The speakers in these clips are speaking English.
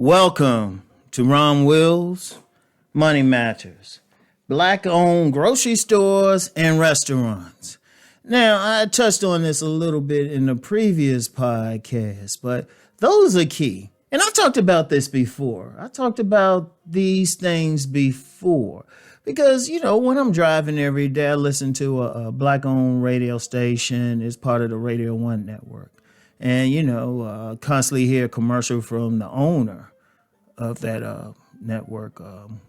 Welcome to Rom Wills, Money Matters, Black-owned grocery stores and restaurants. Now, I touched on this a little bit in the previous podcast, but those are key. And I've talked about this before. I talked about these things before because, when I'm driving every day, I listen to a Black-owned radio station. It's part of the Radio 1 network. And, constantly hear a commercial from the owner of that network,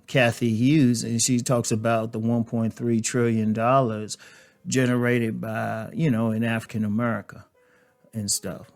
Kathy Hughes, and she talks about the $1.3 trillion generated by, in African America and stuff,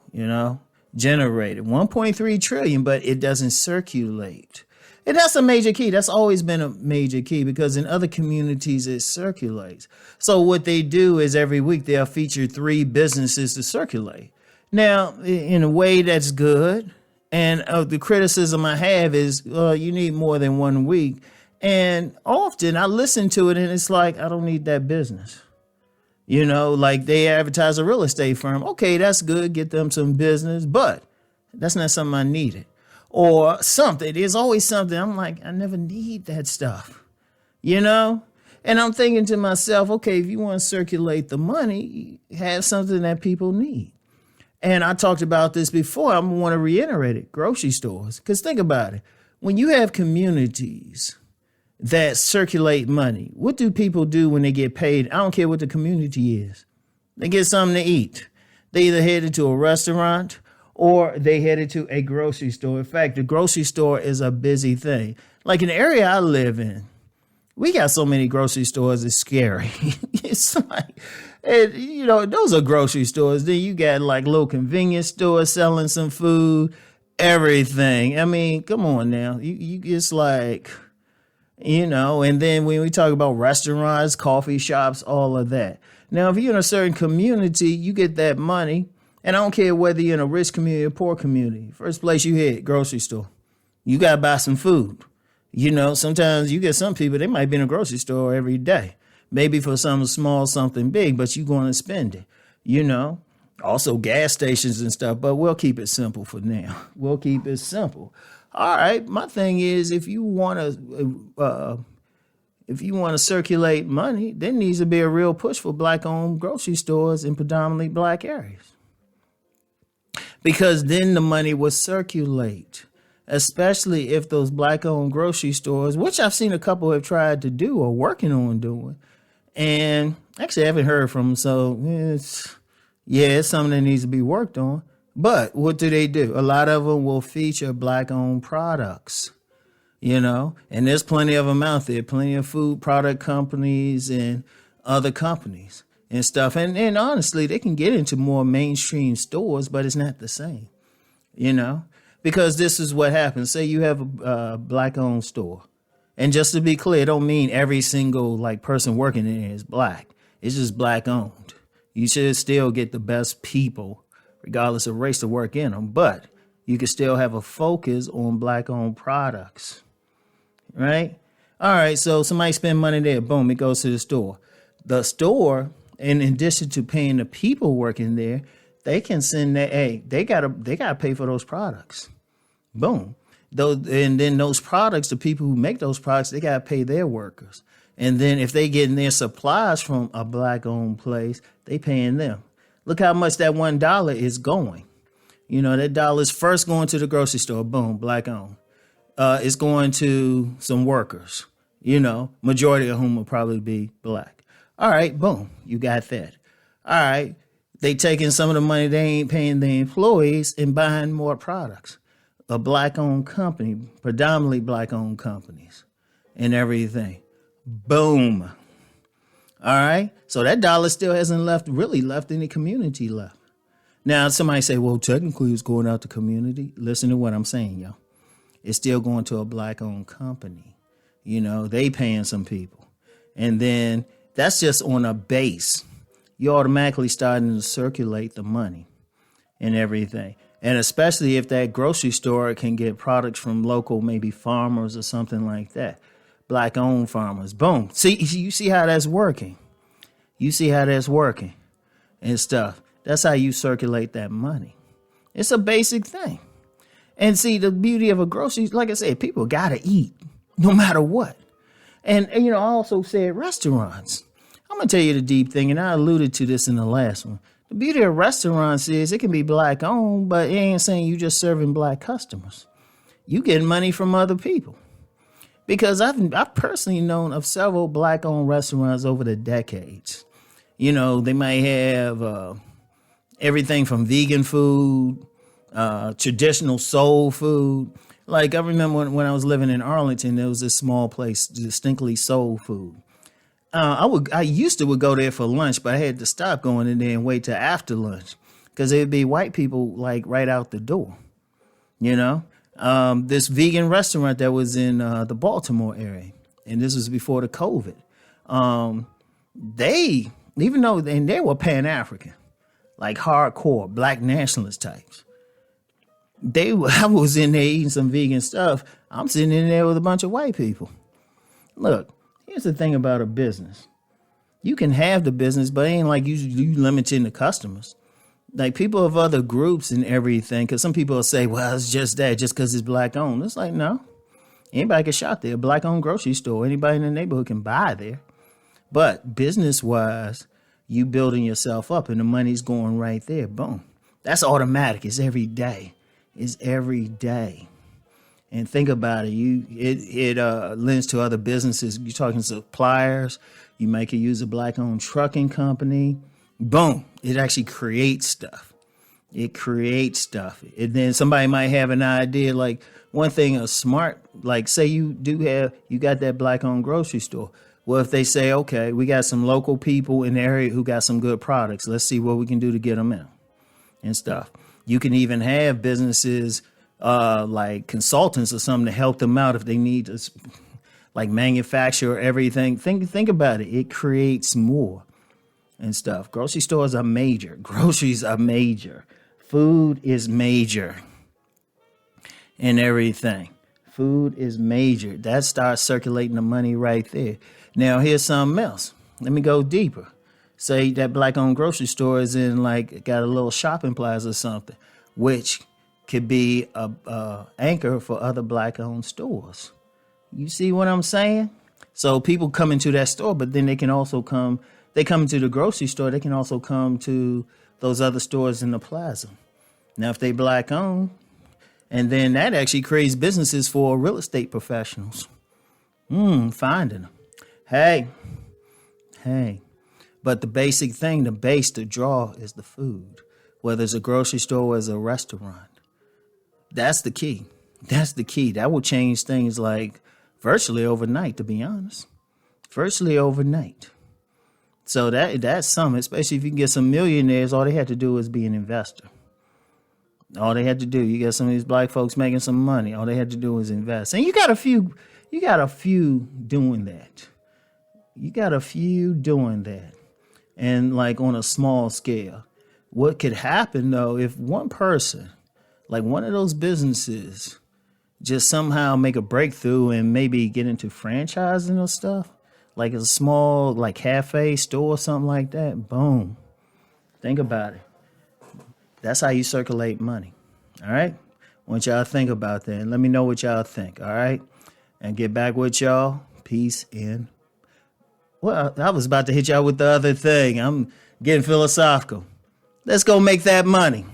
generated $1.3 trillion, but it doesn't circulate. And that's a major key. That's always been a major key because in other communities it circulates. So what they do is every week they'll feature 3 businesses to circulate. Now, in a way that's good. And the criticism I have is you need more than 1 week. And often I listen to it and it's like, I don't need that business. Like they advertise a real estate firm. Okay, that's good. Get them some business. But that's not something I needed. Or something. There's always something. I'm like, I never need that stuff. And I'm thinking to myself, okay, if you want to circulate the money, have something that people need. And I talked about this before. I want to reiterate it. Grocery stores. Because think about it. When you have communities that circulate money, what do people do when they get paid? I don't care what the community is. They get something to eat. They either headed to a restaurant or they headed to a grocery store. In fact, the grocery store is a busy thing. Like in the area I live in, we got so many grocery stores, it's scary. It's like, those are grocery stores. Then you got like little convenience stores selling some food, everything. I mean, come on now. You it's like, and then when we talk about restaurants, coffee shops, all of that. Now, if you're in a certain community, you get that money. And I don't care whether you're in a rich community or poor community. First place you hit, grocery store. You got to buy some food. Sometimes you get some people, they might be in a grocery store every day. Maybe for something small, something big, but you're going to spend it, Also gas stations and stuff, but we'll keep it simple for now. We'll keep it simple. All right. My thing is, if you want to circulate money, there needs to be a real push for Black-owned grocery stores in predominantly Black areas. Because then the money will circulate. Especially if those Black-owned grocery stores, which I've seen a couple have tried to do or working on doing, and actually I haven't heard from them, so it's something that needs to be worked on. But what do? A lot of them will feature Black-owned products, and there's plenty of them out there, plenty of food product companies and other companies and stuff. And honestly, they can get into more mainstream stores, but it's not the same, Because this is what happens. Say you have a Black-owned store. And just to be clear, it don't mean every single person working in it is Black. It's just Black-owned. You should still get the best people, regardless of race, to work in them. But you can still have a focus on Black-owned products. Right? All right, so somebody spend money there. Boom, it goes to the store. The store, in addition to paying the people working there, they can send that, they gotta pay for those products. Boom. And then those products, the people who make those products, they got to pay their workers. And then if they getting their supplies from a Black-owned place, they paying them. Look how much that $1 is going. That dollar is first going to the grocery store. Boom, Black-owned. It's going to some workers, majority of whom will probably be Black. All right, boom, you got that. All right, they taking some of the money they ain't paying the employees and buying more products. A Black-owned company, predominantly Black-owned companies and everything. Boom. All right. So that dollar still hasn't left any community left. Now, somebody say, well, technically it's going out to community. Listen to what I'm saying, yo. It's still going to a Black-owned company. They paying some people. And then that's just on a base. You're automatically starting to circulate the money and everything. And especially if that grocery store can get products from local, maybe farmers or something like that. Black-owned farmers. Boom. See, you see how that's working. And stuff. That's how you circulate that money. It's a basic thing. And see, the beauty of a grocery, like I said, people got to eat no matter what. And, I also said restaurants. I'm going to tell you the deep thing, and I alluded to this in the last one. The beauty of restaurants is it can be black owned, but it ain't saying you just serving black customers. You getting money from other people. Because I've personally known of several black owned restaurants over the decades. They might have everything from vegan food, traditional soul food. Like I remember when I was living in Arlington, there was this small place, distinctly soul food. I used to go there for lunch, but I had to stop going in there and wait till after lunch because there'd be white people like right out the door. This vegan restaurant that was in the Baltimore area, and this was before the COVID. They were Pan-African, like hardcore black nationalist types. I was in there eating some vegan stuff. I'm sitting in there with a bunch of white people. Look, here's the thing about a business. You can have the business, but it ain't like you limiting the customers. Like people of other groups and everything, because some people will say, well, it's just that, just because it's black owned. It's like, no. Anybody can shop there. Black owned grocery store. Anybody in the neighborhood can buy there. But business wise, you building yourself up and the money's going right there. Boom. That's automatic. It's every day. It's every day. And think about it. It lends to other businesses. You're talking suppliers. You might could use a black owned trucking company. Boom. It actually creates stuff. It creates stuff. And then somebody might have an idea, like one thing, a smart, like say you got that black owned grocery store. Well, if they say, okay, we got some local people in the area who got some good products. Let's see what we can do to get them out and stuff. You can even have businesses like consultants or something to help them out if they need to like manufacture everything. Think about it. It creates more and stuff. Grocery stores are major. Groceries are major. Food is major and everything. Food is major. That starts circulating the money right there. Now, here's something else. Let me go deeper. Say that black-owned grocery store is in, like, got a little shopping plaza or something, which could be a anchor for other black-owned stores. You see what I'm saying? So people come into that store, but then they can also come into the grocery store, they can also come to those other stores in the plaza. Now, if they black-owned, and then that actually creates businesses for real estate professionals. Finding them. Hey. But the basic thing, the base, the draw is the food. Whether it's a grocery store or it's a restaurant. That's the key. That's the key. That will change things like virtually overnight, to be honest. Virtually overnight. So that's something, especially if you can get some millionaires, all they had to do is be an investor. All they had to do, you got some of these black folks making some money. All they had to do was invest. And you got a few doing that. You got a few doing that. And like on a small scale. What could happen though, if one person, like one of those businesses, just somehow make a breakthrough and maybe get into franchising or stuff, like a small like cafe store or something like that, boom. Think about it. That's how you circulate money. All right? I want y'all to think about that and let me know what y'all think. All right? And get back with y'all. Peace and well, I was about to hit y'all with the other thing. I'm getting philosophical. Let's go make that money.